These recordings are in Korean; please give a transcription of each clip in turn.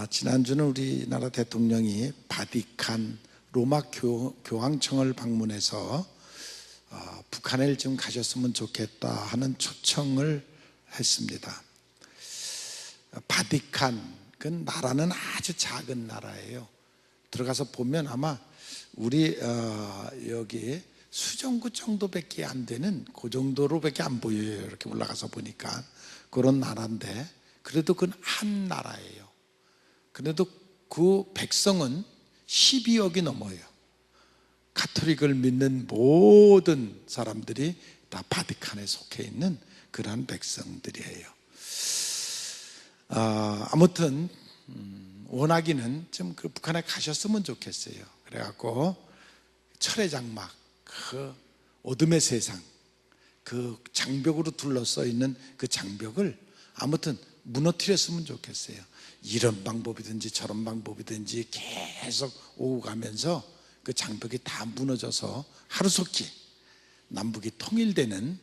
지난주는 우리나라 대통령이 바티칸 로마 교황청을 방문해서 북한에 좀 가셨으면 좋겠다 하는 초청을 했습니다. 바티칸, 그 나라는 아주 작은 나라예요. 들어가서 보면 아마 우리 여기 수정구 정도밖에 안 되는 그 정도로밖에 안 보여요. 이렇게 올라가서 보니까 그런 나라인데, 그래도 그건 한 나라예요. 그래도 그 백성은 12억이 넘어요. 가톨릭을 믿는 모든 사람들이 다 바티칸에 속해 있는 그러한 백성들이에요. 아무튼 원하기는 좀 그 북한에 가셨으면 좋겠어요. 그래갖고 철의 장막, 그 어둠의 세상, 그 장벽으로 둘러싸여 있는 그 장벽을 아무튼 무너뜨렸으면 좋겠어요. 이런 방법이든지 저런 방법이든지 계속 오고 가면서 그 장벽이 다 무너져서 하루속히 남북이 통일되는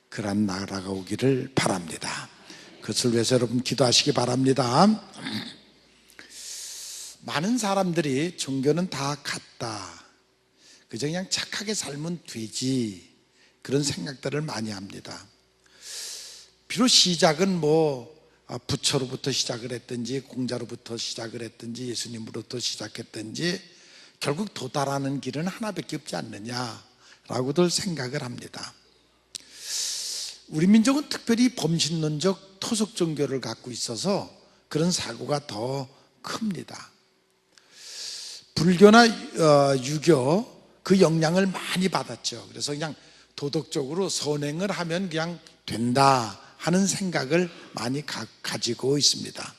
그런 나라가 오기를 바랍니다. 그것을 위해서 여러분 기도하시기 바랍니다. 많은 사람들이 종교는 다 같다, 그저 그냥 착하게 살면 되지, 그런 생각들을 많이 합니다. 비록 시작은 부처로부터 시작을 했든지 공자로부터 시작을 했든지 예수님으로부터 시작했든지 결국 도달하는 길은 하나밖에 없지 않느냐라고들 생각을 합니다. 우리 민족은 특별히 범신론적 토속 종교를 갖고 있어서 그런 사고가 더 큽니다. 불교나 유교 그 영향을 많이 받았죠. 그래서 그냥 도덕적으로 선행을 하면 그냥 된다 하는 생각을 많이 가지고 있습니다.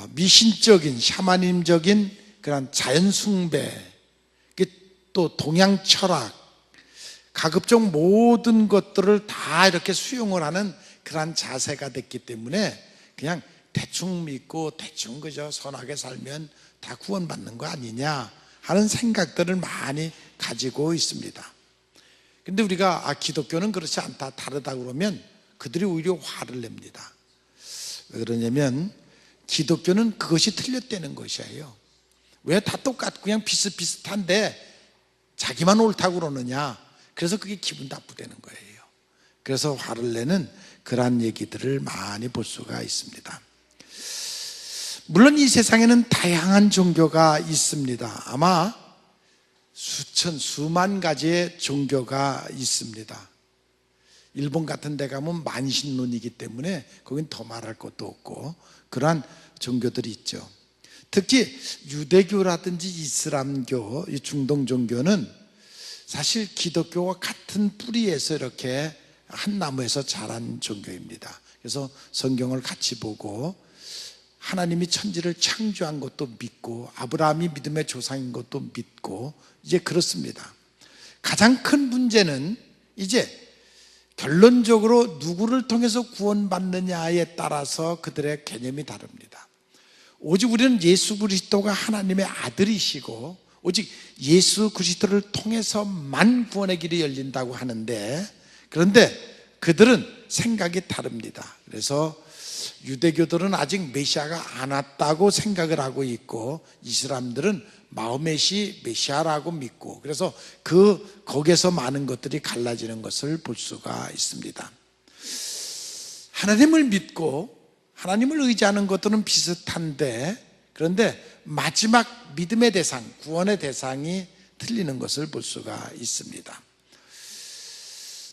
미신적인 샤머니즘적인 그런 자연 숭배, 또 동양 철학, 가급적 모든 것들을 다 이렇게 수용을 하는 그런 자세가 됐기 때문에 그냥 대충 믿고 대충 그저 선하게 살면 다 구원받는 거 아니냐 하는 생각들을 많이 가지고 있습니다. 근데 우리가 기독교는 그렇지 않다, 다르다 그러면 그들이 오히려 화를 냅니다. 왜 그러냐면 기독교는 그것이 틀렸다는 것이에요. 왜 다 똑같고 그냥 비슷비슷한데 자기만 옳다고 그러느냐, 그래서 그게 기분 나쁘다는 거예요. 그래서 화를 내는 그러한 얘기들을 많이 볼 수가 있습니다. 물론 이 세상에는 다양한 종교가 있습니다. 아마 수만 가지의 종교가 있습니다. 일본 같은 데 가면 만신론이기 때문에 거긴 더 말할 것도 없고 그러한 종교들이 있죠. 특히 유대교라든지 이슬람교, 이 중동 종교는 사실 기독교와 같은 뿌리에서 이렇게 한 나무에서 자란 종교입니다. 그래서 성경을 같이 보고 하나님이 천지를 창조한 것도 믿고 아브라함이 믿음의 조상인 것도 믿고 이제 그렇습니다. 가장 큰 문제는 이제 결론적으로 누구를 통해서 구원받느냐에 따라서 그들의 개념이 다릅니다. 오직 우리는 예수 그리스도가 하나님의 아들이시고 오직 예수 그리스도를 통해서만 구원의 길이 열린다고 하는데, 그런데 그들은 생각이 다릅니다. 그래서 유대교들은 아직 메시아가 안 왔다고 생각을 하고 있고 이슬람들은 마호멧이 메시아라고 믿고, 그래서 거기에서 많은 것들이 갈라지는 것을 볼 수가 있습니다. 하나님을 믿고 하나님을 의지하는 것들은 비슷한데, 그런데 마지막 믿음의 대상, 구원의 대상이 틀리는 것을 볼 수가 있습니다.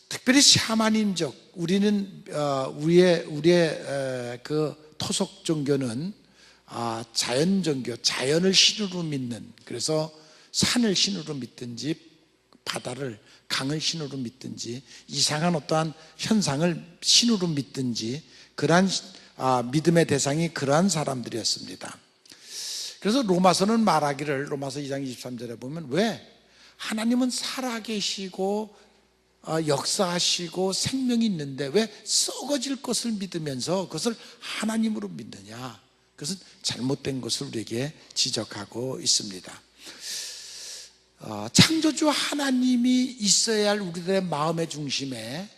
특별히 샤머니즘적, 우리의 그 토속 종교는 자연 종교, 자연을 신으로 믿는, 그래서 산을 신으로 믿든지 바다를, 강을 신으로 믿든지 이상한 어떠한 현상을 신으로 믿든지 그러한 믿음의 대상이 그러한 사람들이었습니다. 그래서 로마서는 말하기를, 로마서 2장 23절에 보면 왜 하나님은 살아계시고 역사하시고 생명이 있는데 왜 썩어질 것을 믿으면서 그것을 하나님으로 믿느냐, 그것은 잘못된 것을 우리에게 지적하고 있습니다. 창조주 하나님이 있어야 할 우리들의 마음의 중심에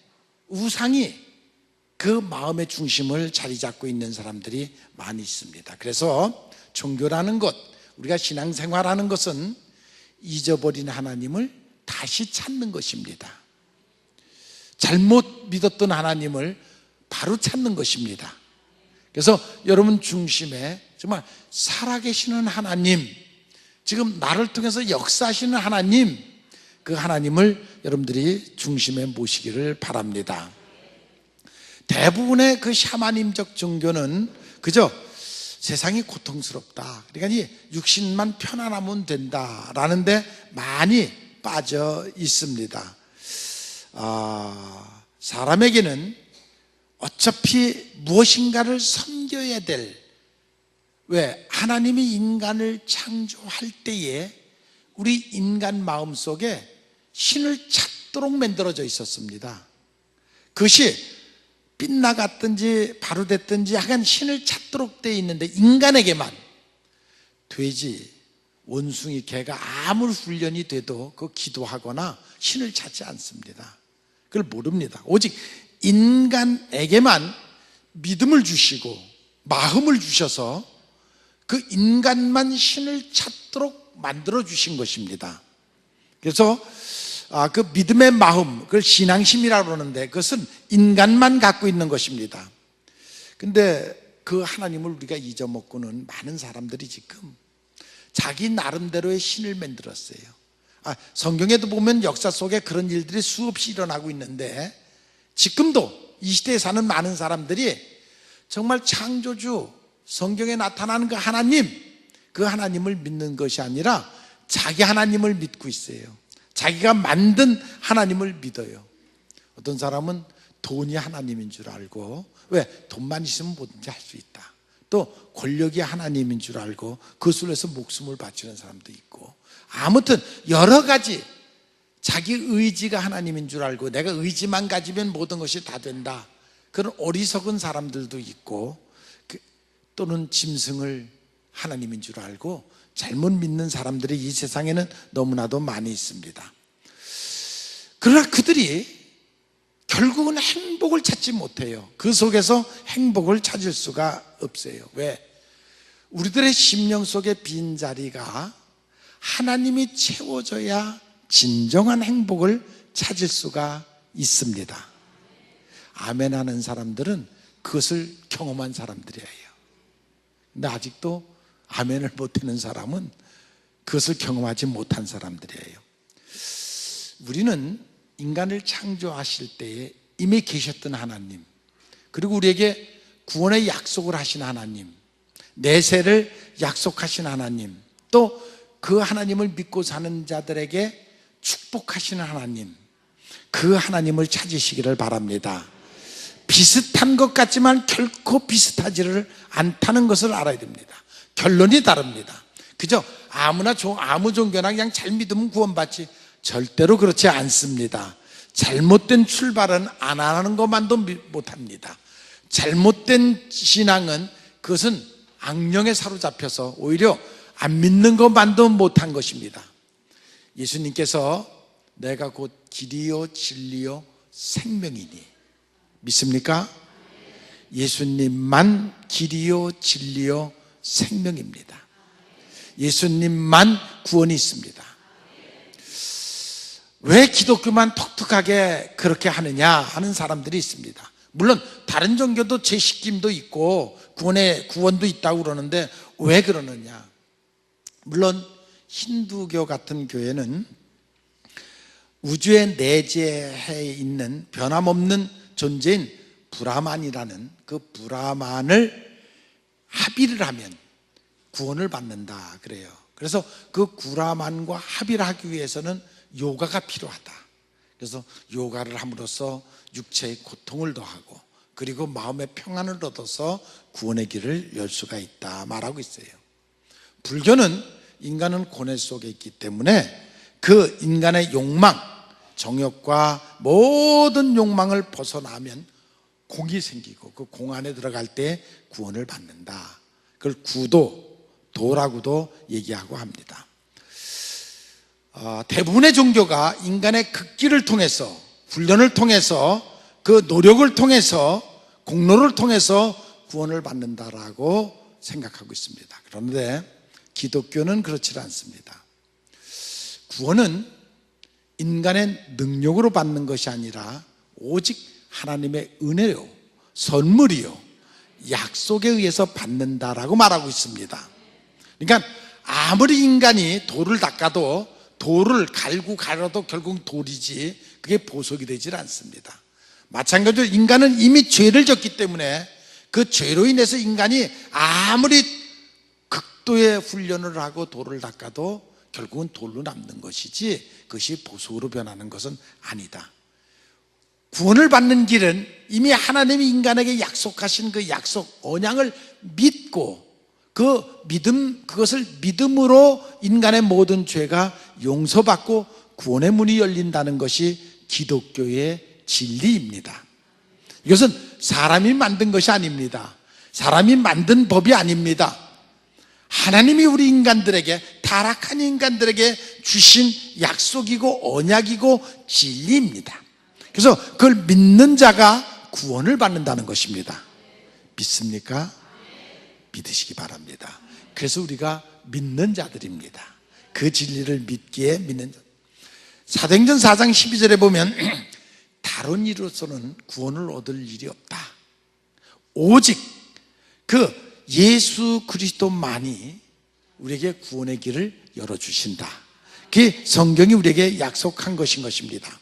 우상이 그 마음의 중심을 자리 잡고 있는 사람들이 많이 있습니다. 그래서 종교라는 것, 우리가 신앙생활하는 것은 잊어버린 하나님을 다시 찾는 것입니다. 잘못 믿었던 하나님을 바로 찾는 것입니다. 그래서 여러분 중심에 정말 살아계시는 하나님, 지금 나를 통해서 역사하시는 하나님, 그 하나님을 여러분들이 중심에 모시기를 바랍니다. 대부분의 그 샤머니즘적 종교는 그저 세상이 고통스럽다, 그러니까 육신만 편안하면 된다라는 데 많이 빠져 있습니다. 사람에게는 어차피 무엇인가를 섬겨야 될, 왜? 하나님이 인간을 창조할 때에 우리 인간 마음속에 신을 찾도록 만들어져 있었습니다. 그것이 빗나갔든지 바로 됐든지 약간 신을 찾도록 되어 있는데, 인간에게만 돼지, 원숭이, 개가 아무리 훈련이 돼도 그 기도하거나 신을 찾지 않습니다. 그걸 모릅니다. 오직 인간에게만 믿음을 주시고 마음을 주셔서 그 인간만 신을 찾도록 만들어 주신 것입니다. 그래서 그 믿음의 마음, 그걸 신앙심이라고 그러는데 그것은 인간만 갖고 있는 것입니다. 근데 그 하나님을 우리가 잊어먹고는 많은 사람들이 지금 자기 나름대로의 신을 만들었어요. 성경에도 보면 역사 속에 그런 일들이 수없이 일어나고 있는데, 지금도 이 시대에 사는 많은 사람들이 정말 창조주, 성경에 나타나는 그 하나님, 그 하나님을 믿는 것이 아니라 자기 하나님을 믿고 있어요. 자기가 만든 하나님을 믿어요. 어떤 사람은 돈이 하나님인 줄 알고, 왜? 돈만 있으면 뭐든지 할 수 있다. 또 권력이 하나님인 줄 알고 그것을 위해서 목숨을 바치는 사람도 있고, 아무튼 여러 가지 자기 의지가 하나님인 줄 알고 내가 의지만 가지면 모든 것이 다 된다, 그런 어리석은 사람들도 있고, 또는 짐승을 하나님인 줄 알고 잘못 믿는 사람들이 이 세상에는 너무나도 많이 있습니다. 그러나 그들이 결국은 행복을 찾지 못해요. 그 속에서 행복을 찾을 수가 없어요. 왜? 우리들의 심령 속의 빈자리가 하나님이 채워줘야 진정한 행복을 찾을 수가 있습니다. 아멘 하는 사람들은 그것을 경험한 사람들이에요. 근데 아직도 아멘을 못하는 사람은 그것을 경험하지 못한 사람들이에요. 우리는 인간을 창조하실 때에 이미 계셨던 하나님, 그리고 우리에게 구원의 약속을 하신 하나님, 내세를 약속하신 하나님, 또 그 하나님을 믿고 사는 자들에게 축복하시는 하나님, 그 하나님을 찾으시기를 바랍니다. 비슷한 것 같지만 결코 비슷하지를 않다는 것을 알아야 됩니다. 결론이 다릅니다. 그죠? 아무 종교나 그냥 잘 믿으면 구원받지, 절대로 그렇지 않습니다. 잘못된 출발은 안 하는 것만도 못합니다. 잘못된 신앙은 그것은 악령에 사로잡혀서 오히려 안 믿는 것만도 못한 것입니다. 예수님께서 내가 곧 길이요 진리요 생명이니 믿습니까? 예수님만 길이요 진리요 생명입니다. 예수님만 구원이 있습니다. 왜 기독교만 독특하게 그렇게 하느냐 하는 사람들이 있습니다. 물론 다른 종교도 재시킴도 있고 구원도 있다고 그러는데 왜 그러느냐? 물론 힌두교 같은 교회는 우주에 내재해 있는 변함없는 존재인 브라만이라는 그 브라만을 합의를 하면 구원을 받는다 그래요. 그래서 그 브라만과 합의를 하기 위해서는 요가가 필요하다. 그래서 요가를 함으로써 육체의 고통을 더하고 그리고 마음의 평안을 얻어서 구원의 길을 열 수가 있다 말하고 있어요. 불교는 인간은 고뇌 속에 있기 때문에 그 인간의 욕망, 정욕과 모든 욕망을 벗어나면 공이 생기고 그 공 안에 들어갈 때 구원을 받는다. 그걸 도라고도 얘기하고 합니다. 대부분의 종교가 인간의 극기를 통해서, 훈련을 통해서, 그 노력을 통해서 공로를 통해서 구원을 받는다라고 생각하고 있습니다. 그런데 기독교는 그렇지 않습니다. 구원은 인간의 능력으로 받는 것이 아니라 오직 하나님의 은혜요, 선물이요, 약속에 의해서 받는다라고 말하고 있습니다. 그러니까 아무리 인간이 돌을 닦아도, 돌을 갈고 갈아도 결국 돌이지 그게 보석이 되질 않습니다. 마찬가지로 인간은 이미 죄를 졌기 때문에 그 죄로 인해서 인간이 아무리 극도의 훈련을 하고 돌을 닦아도 결국은 돌로 남는 것이지 그것이 보석으로 변하는 것은 아니다. 구원을 받는 길은 이미 하나님이 인간에게 약속하신 그 약속, 언약을 믿고 그 믿음, 그것을 믿음으로 인간의 모든 죄가 용서받고 구원의 문이 열린다는 것이 기독교의 진리입니다. 이것은 사람이 만든 것이 아닙니다. 사람이 만든 법이 아닙니다. 하나님이 우리 인간들에게, 타락한 인간들에게 주신 약속이고 언약이고 진리입니다. 그래서 그걸 믿는 자가 구원을 받는다는 것입니다. 믿습니까? 믿으시기 바랍니다. 그래서 우리가 믿는 자들입니다. 그 진리를 믿기에 믿는 자. 사도행전 4장 12절에 보면 다른 이로서는 구원을 얻을 일이 없다. 오직 그 예수 그리스도만이 우리에게 구원의 길을 열어주신다. 그게 성경이 우리에게 약속한 것인 것입니다.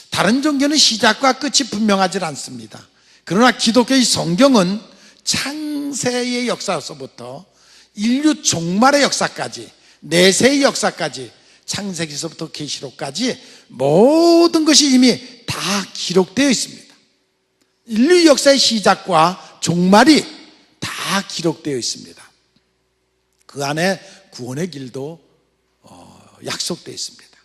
다른 종교는 시작과 끝이 분명하지 않습니다. 그러나 기독교의 성경은 창세의 역사로서부터 인류 종말의 역사까지, 내세의 역사까지, 창세기서부터 계시록까지 모든 것이 이미 다 기록되어 있습니다. 인류 역사의 시작과 종말이 다 기록되어 있습니다. 그 안에 구원의 길도 약속되어 있습니다.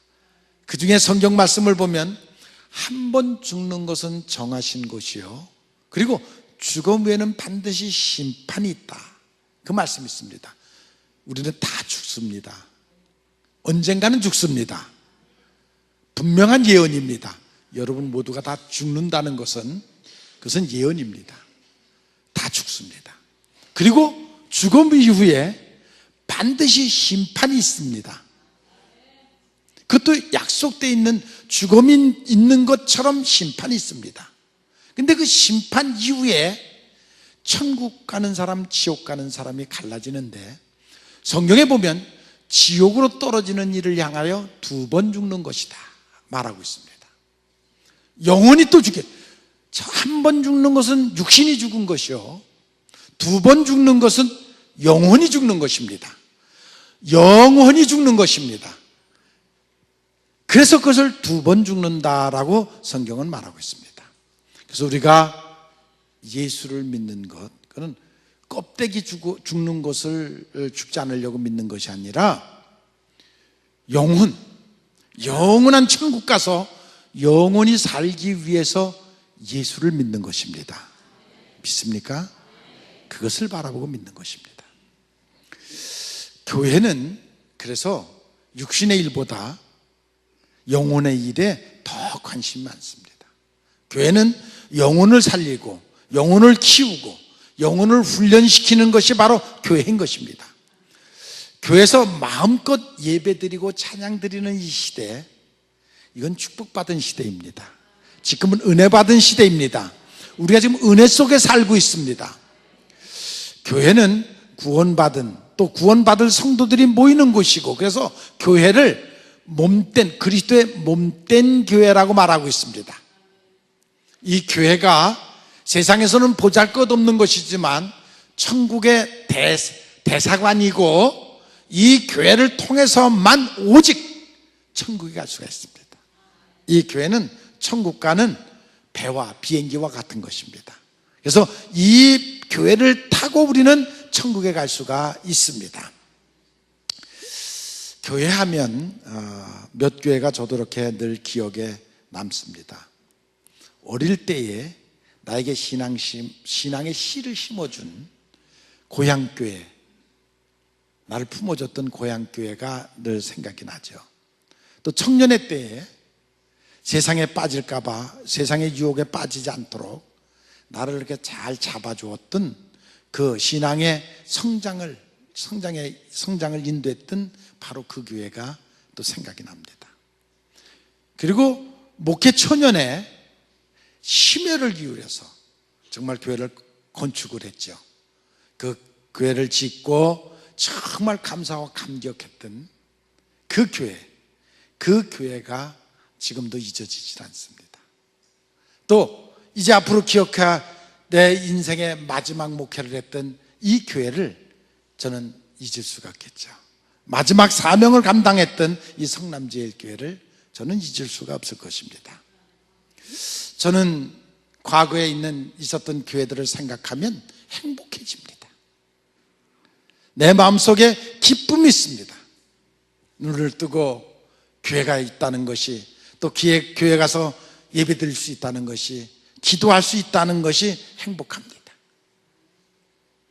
그 중에 성경 말씀을 보면 한 번 죽는 것은 정하신 것이요, 그리고 죽음 후에는 반드시 심판이 있다. 그 말씀이 있습니다. 우리는 다 죽습니다. 언젠가는 죽습니다. 분명한 예언입니다. 여러분 모두가 다 죽는다는 것은 그것은 예언입니다. 다 죽습니다. 그리고 죽음 이후에 반드시 심판이 있습니다. 그것도 약속되어 있는, 죽음이 있는 것처럼 심판이 있습니다. 근데 그 심판 이후에 천국 가는 사람, 지옥 가는 사람이 갈라지는데, 성경에 보면 지옥으로 떨어지는 이를 향하여 2번 죽는 것이다 말하고 있습니다. 영원히 또 죽게. 한 번 죽는 것은 육신이 죽은 것이요, 2번 죽는 것은 영원히 죽는 것입니다. 영원히 죽는 것입니다. 그래서 그것을 2번 죽는다라고 성경은 말하고 있습니다. 그래서 우리가 예수를 믿는 것, 그건 껍데기 죽는 것을 죽지 않으려고 믿는 것이 아니라 영원한 천국 가서 영원히 살기 위해서 예수를 믿는 것입니다. 믿습니까? 그것을 바라보고 믿는 것입니다. 교회는 그래서 육신의 일보다 영혼의 일에 더 관심이 많습니다. 교회는 영혼을 살리고 영혼을 키우고 영혼을 훈련시키는 것이 바로 교회인 것입니다. 교회에서 마음껏 예배드리고 찬양드리는 이 시대, 이건 축복받은 시대입니다. 지금은 은혜받은 시대입니다. 우리가 지금 은혜 속에 살고 있습니다. 교회는 구원받은, 또 구원받을 성도들이 모이는 곳이고, 그래서 교회를 그리스도의 몸된 교회라고 말하고 있습니다. 이 교회가 세상에서는 보잘것없는 것이지만 천국의 대사관이고, 이 교회를 통해서만 오직 천국에 갈 수가 있습니다. 이 교회는 천국 가는 배와 비행기와 같은 것입니다. 그래서 이 교회를 타고 우리는 천국에 갈 수가 있습니다. 교회 하면 몇 교회가 저도 이렇게 늘 기억에 남습니다. 어릴 때에 나에게 신앙의 씨를 심어준 고향교회, 나를 품어줬던 고향교회가 늘 생각이 나죠. 또 청년의 때에 세상에 빠질까봐, 세상의 유혹에 빠지지 않도록 나를 이렇게 잘 잡아주었던 그 신앙의 성장을 인도했던 바로 그 교회가 또 생각이 납니다. 그리고 목회 초년에 심혈을 기울여서 정말 교회를 건축을 했죠. 그 교회를 짓고 정말 감사하고 감격했던 그 교회가 지금도 잊어지질 않습니다. 또 이제 앞으로 기억할 내 인생의 마지막 목회를 했던 이 교회를 저는 잊을 수가 없겠죠. 마지막 사명을 감당했던 이 성남제일교회를 저는 잊을 수가 없을 것입니다. 저는 과거에 있었던 교회들을 생각하면 행복해집니다. 내 마음속에 기쁨이 있습니다. 눈을 뜨고 교회가 있다는 것이, 또 교회 가서 예배 드릴 수 있다는 것이, 기도할 수 있다는 것이 행복합니다.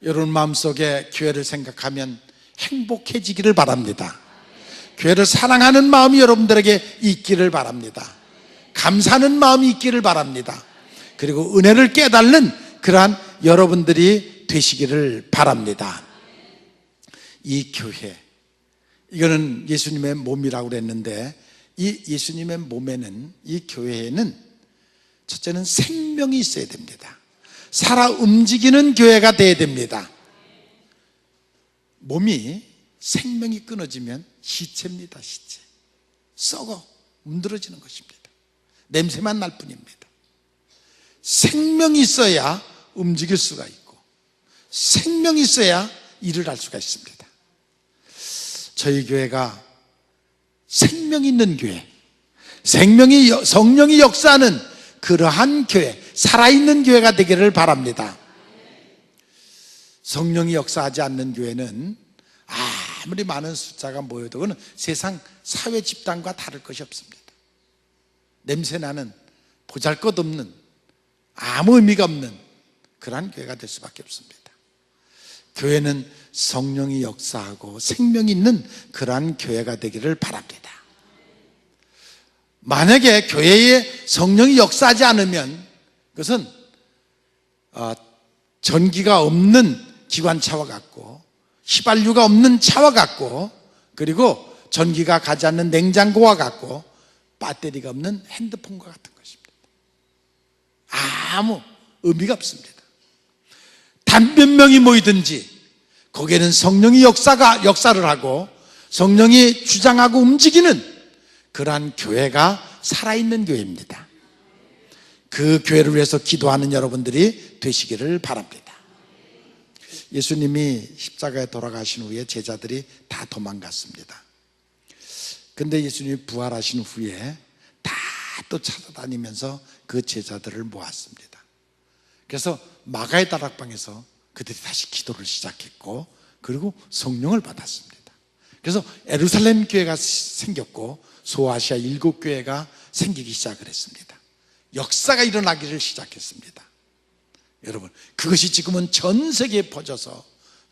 여러분 마음속에 교회를 생각하면 행복해지기를 바랍니다. 교회를 사랑하는 마음이 여러분들에게 있기를 바랍니다. 감사하는 마음이 있기를 바랍니다. 그리고 은혜를 깨달는 그러한 여러분들이 되시기를 바랍니다. 이 교회, 이거는 예수님의 몸이라고 그랬는데, 이 예수님의 몸에는, 이 교회에는 첫째는 생명이 있어야 됩니다. 살아 움직이는 교회가 되어야 됩니다. 몸이 생명이 끊어지면 시체입니다. 시체. 썩어 문드러지는 것입니다. 냄새만 날 뿐입니다. 생명이 있어야 움직일 수가 있고, 생명이 있어야 일을 할 수가 있습니다. 저희 교회가 생명 있는 교회, 성령이 역사하는 그러한 교회, 살아있는 교회가 되기를 바랍니다. 성령이 역사하지 않는 교회는 아무리 많은 숫자가 모여도 그는 세상 사회 집단과 다를 것이 없습니다. 냄새나는, 보잘것없는, 아무 의미가 없는 그러한 교회가 될 수밖에 없습니다. 교회는 성령이 역사하고 생명이 있는 그러한 교회가 되기를 바랍니다. 만약에 교회에 성령이 역사하지 않으면 그것은 전기가 없는 기관차와 같고, 휘발유가 없는 차와 같고, 그리고 전기가 가지 않는 냉장고와 같고, 배터리가 없는 핸드폰과 같은 것입니다. 아무 의미가 없습니다. 단 몇 명이 모이든지 거기에는 성령이 역사를 하고 성령이 주장하고 움직이는 그러한 교회가 살아있는 교회입니다. 그 교회를 위해서 기도하는 여러분들이 되시기를 바랍니다. 예수님이 십자가에 돌아가신 후에 제자들이 다 도망갔습니다. 근데 예수님이 부활하신 후에 다 또 찾아다니면서 그 제자들을 모았습니다. 그래서 마가의 다락방에서 그들이 다시 기도를 시작했고, 그리고 성령을 받았습니다. 그래서 예루살렘 교회가 생겼고 소아시아 7교회가 생기기 시작을 했습니다. 역사가 일어나기를 시작했습니다. 여러분, 그것이 지금은 전 세계에 퍼져서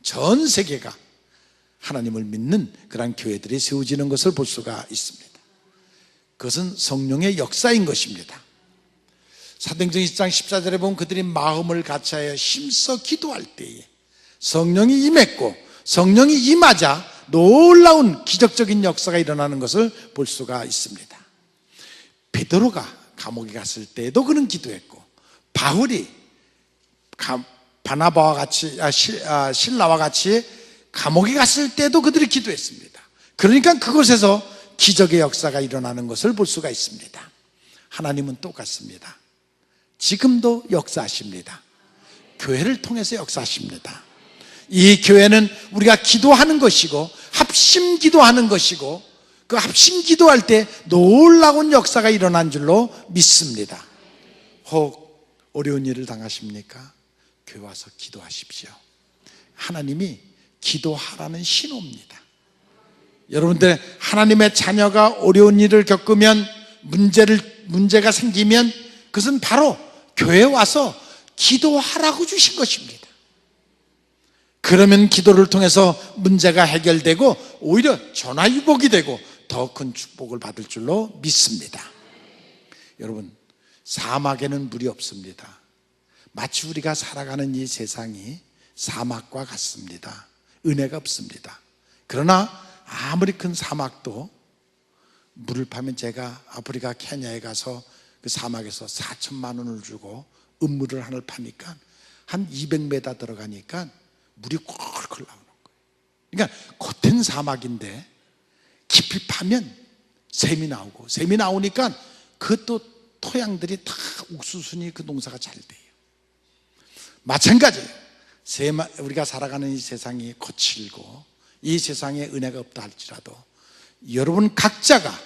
전 세계가 하나님을 믿는 그런 교회들이 세워지는 것을 볼 수가 있습니다. 그것은 성령의 역사인 것입니다. 사도행전 20장 14절에 보면 그들이 마음을 같이하여 힘써 기도할 때에 성령이 임했고, 성령이 임하자 놀라운 기적적인 역사가 일어나는 것을 볼 수가 있습니다. 베드로가 감옥에 갔을 때에도 그는 기도했고, 바울이 바나바와 같이 신라와 같이 감옥에 갔을 때도 그들이 기도했습니다. 그러니까 그곳에서 기적의 역사가 일어나는 것을 볼 수가 있습니다. 하나님은 똑같습니다. 지금도 역사하십니다. 교회를 통해서 역사하십니다. 이 교회는 우리가 기도하는 것이고 합심 기도하는 것이고, 그 합심 기도할 때 놀라운 역사가 일어난 줄로 믿습니다. 혹 어려운 일을 당하십니까? 교회 와서 기도하십시오. 하나님이 기도하라는 신호입니다. 여러분들, 하나님의 자녀가 어려운 일을 겪으면, 문제가 생기면 그것은 바로 교회에 와서 기도하라고 주신 것입니다. 그러면 기도를 통해서 문제가 해결되고 오히려 전화위복이 되고 더 큰 축복을 받을 줄로 믿습니다. 여러분, 사막에는 물이 없습니다. 마치 우리가 살아가는 이 세상이 사막과 같습니다. 은혜가 없습니다. 그러나 아무리 큰 사막도 물을 파면, 제가 아프리카 케냐에 가서 그 사막에서 4천만 원을 주고 음물을 하나를 파니까 한 200m 들어가니까 물이 콜콜 나오는 거예요. 그러니까 겉은 사막인데 깊이 파면 샘이 나오고, 샘이 나오니까 그것도 토양들이 다 옥수수니 그 농사가 잘 돼요. 마찬가지예요. 우리가 살아가는 이 세상이 거칠고 이 세상에 은혜가 없다 할지라도 여러분 각자가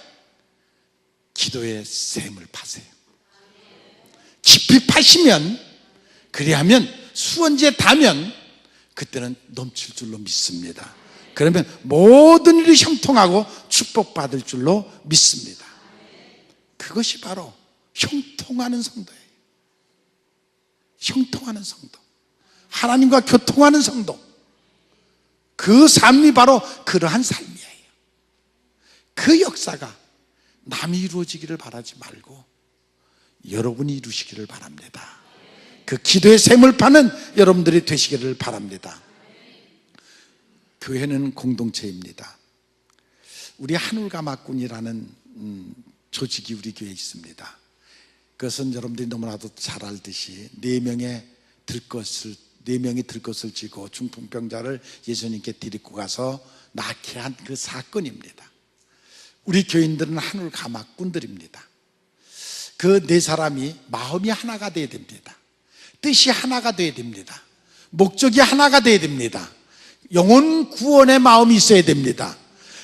기도의 샘을 파세요. 깊이 파시면, 그리하면 수원지에 닿으면 그때는 넘칠 줄로 믿습니다. 그러면 모든 일이 형통하고 축복받을 줄로 믿습니다. 그것이 바로 형통하는 성도예요. 형통하는 성도, 하나님과 교통하는 성도, 그 삶이 바로 그러한 삶이에요. 그 역사가 남이 이루어지기를 바라지 말고 여러분이 이루시기를 바랍니다. 그 기도의 샘을 파는 여러분들이 되시기를 바랍니다. 교회는 공동체입니다. 우리 한울가마꾼이라는 조직이 우리 교회에 있습니다. 그것은 여러분들이 너무나도 잘 알듯이 네 명이 들 것을 지고 중풍병자를 예수님께 데리고 가서 낳게 한 그 사건입니다. 우리 교인들은 한울가마꾼들입니다. 그 네 사람이 마음이 하나가 되어야 됩니다. 뜻이 하나가 되어야 됩니다. 목적이 하나가 되어야 됩니다. 영혼 구원의 마음이 있어야 됩니다.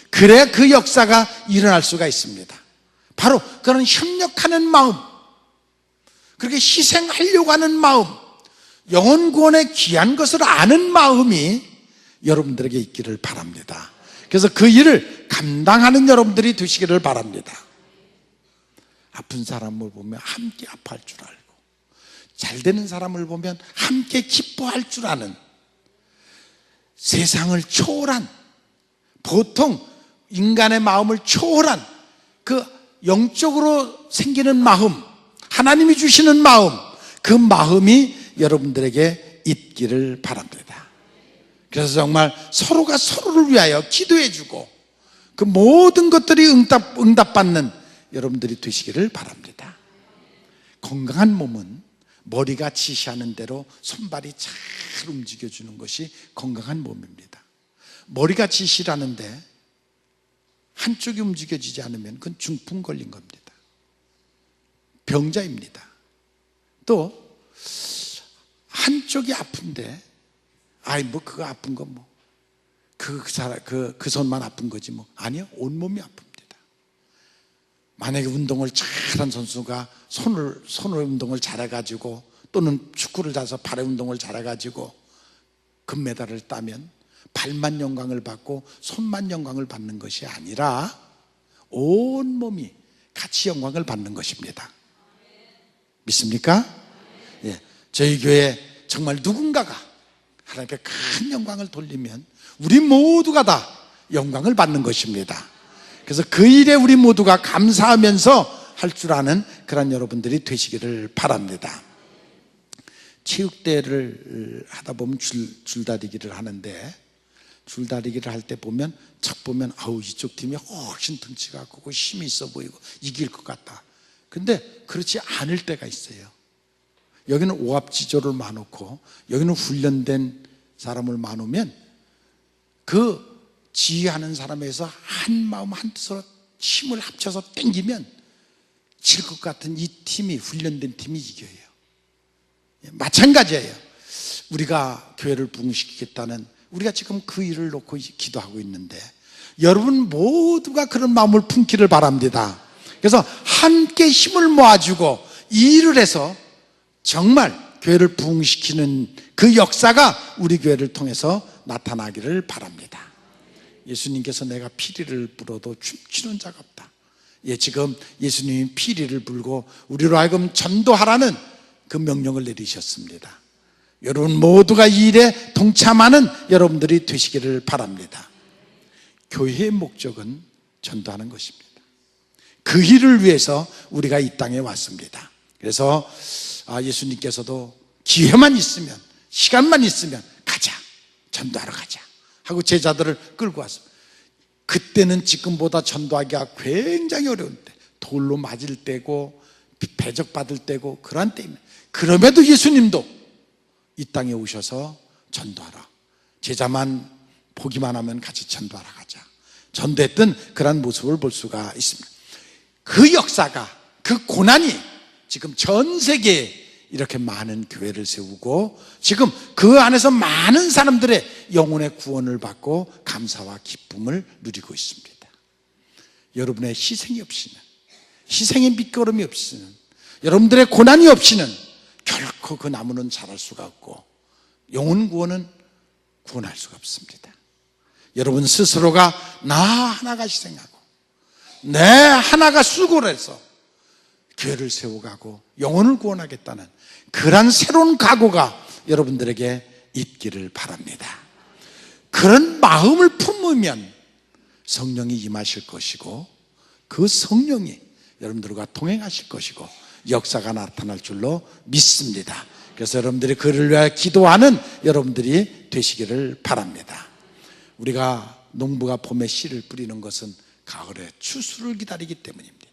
그래야 그 역사가 일어날 수가 있습니다. 바로 그런 협력하는 마음, 그렇게 희생하려고 하는 마음, 영혼 구원의 귀한 것을 아는 마음이 여러분들에게 있기를 바랍니다. 그래서 그 일을 감당하는 여러분들이 되시기를 바랍니다. 아픈 사람을 보면 함께 아파할 줄 알고, 잘 되는 사람을 보면 함께 기뻐할 줄 아는, 세상을 초월한, 보통 인간의 마음을 초월한 그 영적으로 생기는 마음, 하나님이 주시는 마음, 그 마음이 여러분들에게 있기를 바랍니다. 그래서 정말 서로가 서로를 위하여 기도해주고 그 모든 것들이 응답받는 여러분들이 되시기를 바랍니다. 건강한 몸은 머리가 지시하는 대로 손발이 잘 움직여주는 것이 건강한 몸입니다. 머리가 지시라는데 한쪽이 움직여지지 않으면 그건 중풍 걸린 겁니다. 병자입니다. 또 한쪽이 아픈데 그거 아픈 거 그 손만 아픈 거지 아니요, 온몸이 아픕니다. 만약에 운동을 잘한 선수가 손을 운동을 잘해가지고, 또는 축구를 잘해서 발의 운동을 잘해가지고 금메달을 따면 발만 영광을 받고 손만 영광을 받는 것이 아니라 온몸이 같이 영광을 받는 것입니다. 믿습니까? 예, 저희 교회 정말 누군가가 하나님께 큰 영광을 돌리면 우리 모두가 다 영광을 받는 것입니다. 그래서 그 일에 우리 모두가 감사하면서 할 줄 아는 그런 여러분들이 되시기를 바랍니다. 체육대회를 하다 보면 줄다리기를 하는데, 줄다리기를 할 때 보면 이쪽 팀이 훨씬 덩치가 크고 힘이 있어 보이고 이길 것 같다. 근데 그렇지 않을 때가 있어요. 여기는 오합지졸을 많고 여기는 훈련된 사람을 많으면 그 지휘하는 사람에서 한 마음 한 뜻으로 힘을 합쳐서 땡기면 질 것 같은 이 팀이, 훈련된 팀이 이겨요. 마찬가지예요. 우리가 교회를 부흥시키겠다는, 우리가 지금 그 일을 놓고 기도하고 있는데 여러분 모두가 그런 마음을 품기를 바랍니다. 그래서 함께 힘을 모아주고 이 일을 해서 정말 교회를 부흥시키는 그 역사가 우리 교회를 통해서 나타나기를 바랍니다. 예수님께서 내가 피리를 불어도 춤추는 자가 없다. 지금 예수님이 피리를 불고 우리로 하여금 전도하라는 그 명령을 내리셨습니다. 여러분 모두가 이 일에 동참하는 여러분들이 되시기를 바랍니다. 교회의 목적은 전도하는 것입니다. 그 일을 위해서 우리가 이 땅에 왔습니다. 그래서 예수님께서도 기회만 있으면, 시간만 있으면 가자, 전도하러 가자 하고 제자들을 끌고 왔습니다. 그때는 지금보다 전도하기가 굉장히 어려운데, 돌로 맞을 때고 배적받을 때고 그런 때입니다. 그럼에도 예수님도 이 땅에 오셔서 전도하라, 제자만 보기만 하면 같이 전도하러 가자, 전도했던 그런 모습을 볼 수가 있습니다. 그 역사가, 그 고난이 지금 전 세계에 이렇게 많은 교회를 세우고 지금 그 안에서 많은 사람들의 영혼의 구원을 받고 감사와 기쁨을 누리고 있습니다. 여러분의 희생이 없이는, 희생의 밑거름이 없이는, 여러분들의 고난이 없이는 결코 그 나무는 자랄 수가 없고 영혼 구원은 구원할 수가 없습니다. 여러분 스스로가 나 하나가 희생하고 내 하나가 수고를 해서 교회를 세워가고 영혼을 구원하겠다는 그런 새로운 각오가 여러분들에게 있기를 바랍니다. 그런 마음을 품으면 성령이 임하실 것이고 그 성령이 여러분들과 동행하실 것이고 역사가 나타날 줄로 믿습니다. 그래서 여러분들이 그를 위하여 기도하는 여러분들이 되시기를 바랍니다. 우리가 농부가 봄에 씨를 뿌리는 것은 가을에 추수를 기다리기 때문입니다.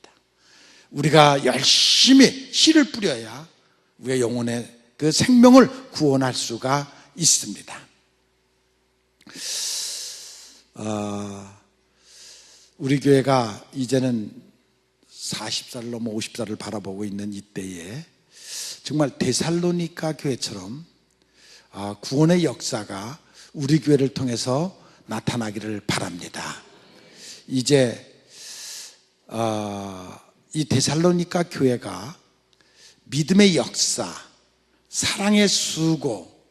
우리가 열심히 씨를 뿌려야 우리의 영혼의 그 생명을 구원할 수가 있습니다. 우리 교회가 이제는 40살을 넘어 50살을 바라보고 있는 이때에 정말 데살로니가 교회처럼 구원의 역사가 우리 교회를 통해서 나타나기를 바랍니다. 이제 이 데살로니가 교회가 믿음의 역사, 사랑의 수고,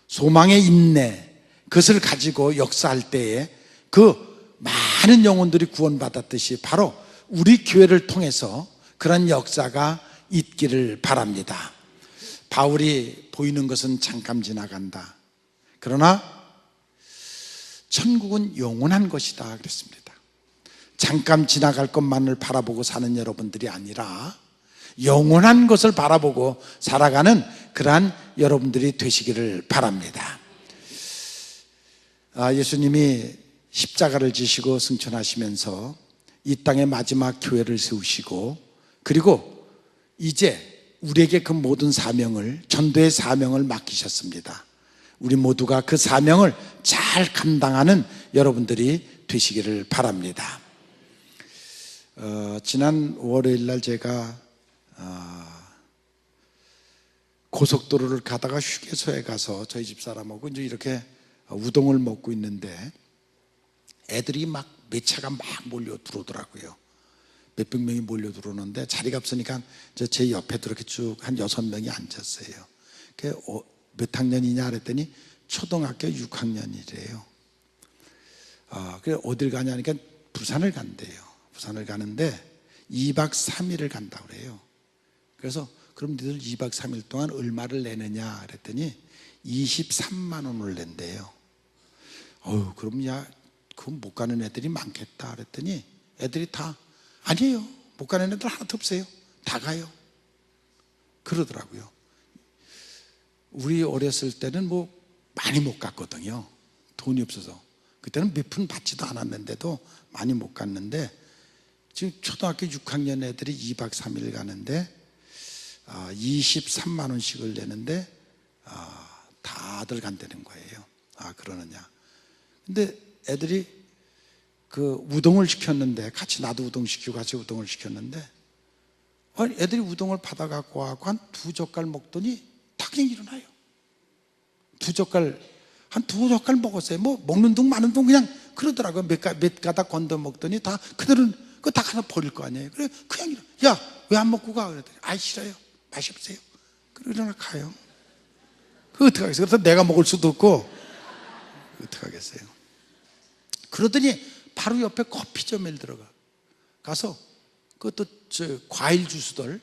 소망의 인내, 그것을 가지고 역사할 때에 그 많은 영혼들이 구원받았듯이 바로 우리 교회를 통해서 그런 역사가 있기를 바랍니다. 바울이 보이는 것은 잠깐 지나간다, 그러나 천국은 영원한 것이다 그랬습니다. 잠깐 지나갈 것만을 바라보고 사는 여러분들이 아니라 영원한 것을 바라보고 살아가는 그러한 여러분들이 되시기를 바랍니다. 예수님이 십자가를 지시고 승천하시면서 이 땅의 마지막 교회를 세우시고 그리고 이제 우리에게 그 모든 사명을, 전도의 사명을 맡기셨습니다. 우리 모두가 그 사명을 잘 감당하는 여러분들이 되시기를 바랍니다. 지난 월요일 날 제가 고속도로를 가다가 휴게소에 가서 저희 집사람하고 이제 이렇게 우동을 먹고 있는데 애들이 막 몇 차가 막 몰려 들어오더라고요. 몇백 명이 몰려 들어오는데 자리가 없으니까 제 옆에도 이렇게 쭉 한 6명이 앉았어요. 몇 학년이냐 그랬더니 초등학교 6학년이래요. 그래 어딜 가냐니까 부산을 간대요. 부산을 가는데 2박 3일을 간다고 그래요. 그래서 그럼 너희들 2박 3일 동안 얼마를 내느냐 그랬더니 23만 원을 낸대요. 그럼 야 그럼 못 가는 애들이 많겠다 그랬더니 애들이 다 아니에요, 못 가는 애들 하나도 없어요, 다 가요 그러더라고요. 우리 어렸을 때는 뭐 많이 못 갔거든요. 돈이 없어서. 그때는 몇 푼 받지도 않았는데도 많이 못 갔는데 지금 초등학교 6학년 애들이 2박 3일 가는데 23만 원씩을 내는데 다들 간다는 거예요. 그러느냐. 근데 애들이 그 우동을 시켰는데 같이 나도 우동 시키고 같이 우동을 시켰는데 애들이 우동을 받아갖고 와고 한 2젓갈 먹더니 다 그냥 일어나요. 2젓갈 한 2젓갈 먹었어요. 뭐 먹는 둥 마는 둥 그냥 그러더라고요. 몇 가닥 건더 먹더니 다 그들은 그거 다 하나 버릴 거 아니에요. 그래 그냥 일어나. 야 왜 안 먹고 가? 그랬더니 싫어요, 맛이 없어요. 그래 일어나 가요. 그거 어떡하겠어요. 그래서 내가 먹을 수도 없고 어떡하겠어요. 그러더니 바로 옆에 커피점에 들어가 가서 그것도 과일 주스들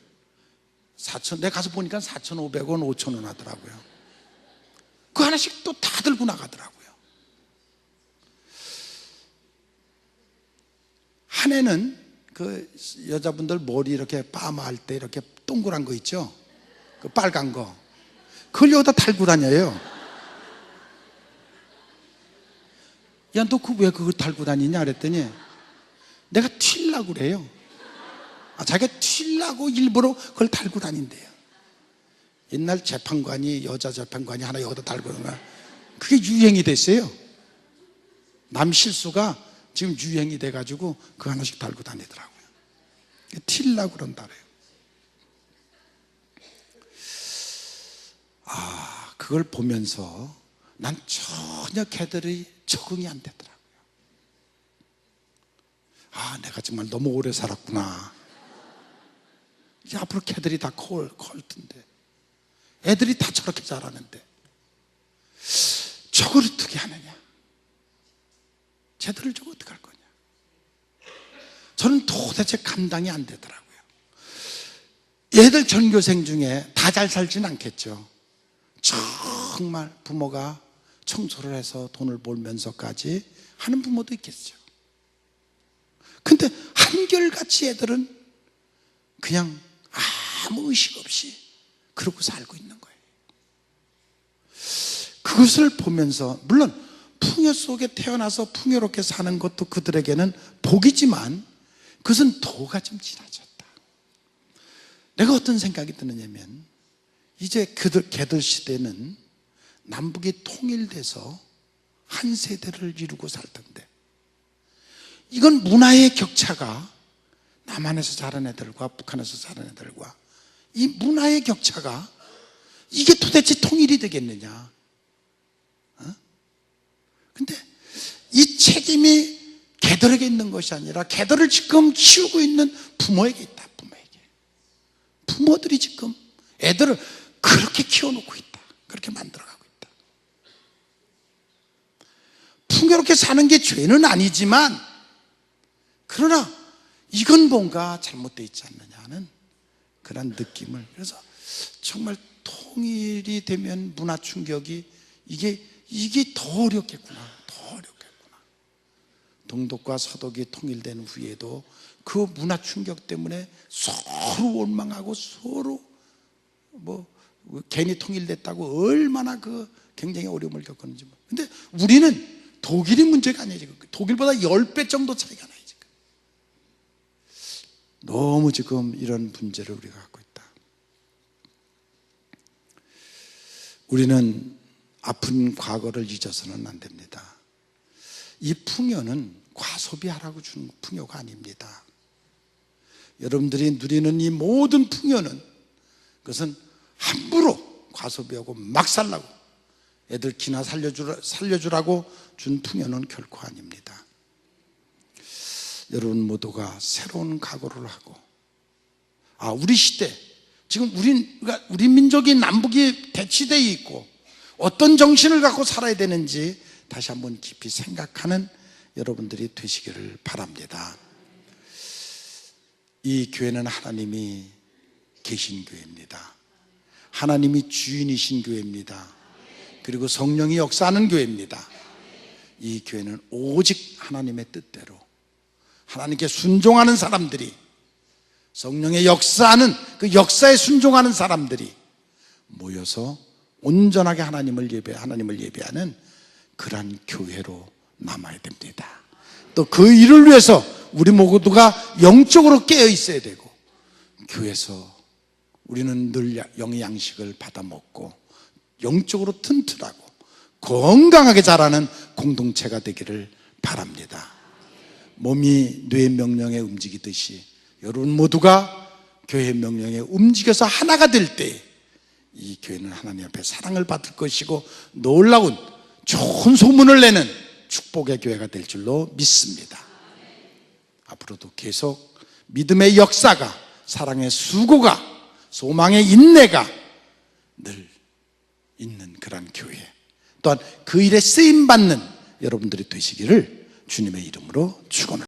4천, 내가 가서 보니까 4,500원 5,000원 하더라고요. 그 하나씩 또 다 들고 나가더라고요. 한 해는 그 여자분들 머리 이렇게 파마할 때 이렇게 동그란 거 있죠, 그 빨간 거, 그걸 여기다 달고 다녀요. 야, 너 왜 그걸 달고 다니냐 그랬더니 내가 튀려고 그래요. 자기가 튀려고 일부러 그걸 달고 다닌대요. 옛날 재판관이, 여자 재판관이 하나 여기다 달고 그러나 그게 유행이 됐어요. 남 실수가 지금 유행이 돼가지고 그 하나씩 달고 다니더라고요. 튀려고 그런다 그래요. 그걸 보면서 난 전혀 걔들이 적응이 안 되더라고요. 내가 정말 너무 오래 살았구나. 이제 앞으로 걔들이 다 커올 텐데, 애들이 다 저렇게 자라는데 저걸 어떻게 하느냐, 쟤들을 저거 어떻게 할 거냐. 저는 도대체 감당이 안 되더라고요. 얘들 전교생 중에 다 잘 살진 않겠죠. 정말 부모가 청소를 해서 돈을 벌면서까지 하는 부모도 있겠죠. 근데 한결같이 애들은 그냥 아무 의식 없이 그러고 살고 있는 거예요. 그것을 보면서, 물론 풍요 속에 태어나서 풍요롭게 사는 것도 그들에게는 복이지만 그것은 도가 좀 지나쳤다. 내가 어떤 생각이 드느냐면, 이제 걔들 시대는 남북이 통일돼서 한 세대를 이루고 살 텐데, 이건 문화의 격차가, 남한에서 자란 애들과 북한에서 자란 애들과 이 문화의 격차가 이게 도대체 통일이 되겠느냐. 근데 이 책임이 걔들에게 있는 것이 아니라 걔들을 지금 키우고 있는 부모에게 있다. 부모들이 지금 애들을 그렇게 키워놓고 있다. 그렇게 만들어가고 있다. 풍요롭게 사는 게 죄는 아니지만, 그러나 이건 뭔가 잘못되어 있지 않느냐 하는 그런 느낌을. 그래서 정말 통일이 되면 문화 충격이 이게 더 어렵겠구나. 동독과 서독이 통일된 후에도 그 문화 충격 때문에 서로 원망하고 서로 괜히 통일됐다고 얼마나 그 굉장히 어려움을 겪었는지. 근데 우리는 독일이 문제가 아니에요. 지금 독일보다 10배 정도 차이가 나요. 지금 너무 지금 이런 문제를 우리가 갖고 있다. 우리는 아픈 과거를 잊어서는 안 됩니다. 이 풍요는 과소비하라고 주는 풍요가 아닙니다. 여러분들이 누리는 이 모든 풍요는, 그것은 함부로 과소비하고 막 살라고, 애들 기나 살려주라고 준 풍요는 결코 아닙니다. 여러분 모두가 새로운 각오를 하고, 우리 시대, 지금 우리 민족이 남북이 대치되어 있고 어떤 정신을 갖고 살아야 되는지 다시 한번 깊이 생각하는 여러분들이 되시기를 바랍니다. 이 교회는 하나님이 계신 교회입니다. 하나님이 주인이신 교회입니다. 그리고 성령이 역사하는 교회입니다. 이 교회는 오직 하나님의 뜻대로 하나님께 순종하는 사람들이, 성령의 역사하는 그 역사에 순종하는 사람들이 모여서 온전하게 하나님을 예배하는 그러한 교회로 남아야 됩니다. 또 그 일을 위해서 우리 모두가 영적으로 깨어 있어야 되고, 교회에서 우리는 늘 영의 양식을 받아 먹고 영적으로 튼튼하고 건강하게 자라는 공동체가 되기를 바랍니다. 몸이 뇌의 명령에 움직이듯이 여러분 모두가 교회의 명령에 움직여서 하나가 될 때 이 교회는 하나님 앞에 사랑을 받을 것이고 놀라운 좋은 소문을 내는 축복의 교회가 될 줄로 믿습니다. 앞으로도 계속 믿음의 역사가, 사랑의 수고가, 소망의 인내가 늘 있는 그런 교회, 또한 그 일에 쓰임받는 여러분들이 되시기를 주님의 이름으로 축원합니다.